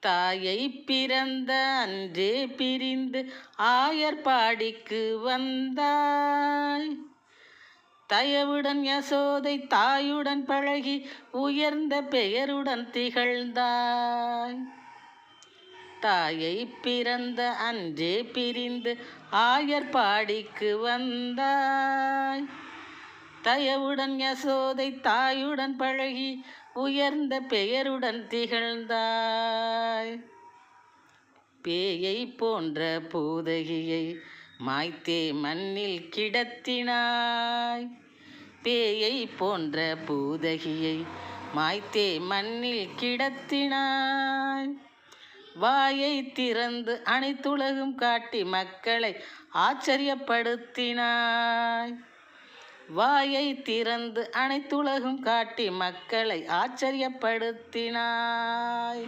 தாயை பிறந்த அன்றே பிரிந்து ஆயர்பாடிக்கு வந்தாய். தயவுடன் யசோதை தாயுடன் பழகி உயர்ந்த பெயருடன் திகழ்ந்தாய். தாயை பிறந்த அன்றே பிரிந்து ஆயர்பாடிக்கு வந்தாய். தயவுடன் யசோதை தாயுடன் பழகி உயர்ந்த பெயருடன் திகழ்ந்தாய். பேயை போன்ற பூதகியை மாய்த்தே மண்ணில் கிடத்தினாய். பேயை போன்ற பூதகியை மாய்த்தே மண்ணில் கிடத்தினாய். வாயை திறந்து அனைத்துலகும் காட்டி மக்களை ஆச்சரியப்படுத்தினாய். வாயை திறந்து அனைத்துலகும் காட்டி மக்களை ஆச்சரியப்படுத்தினாய்.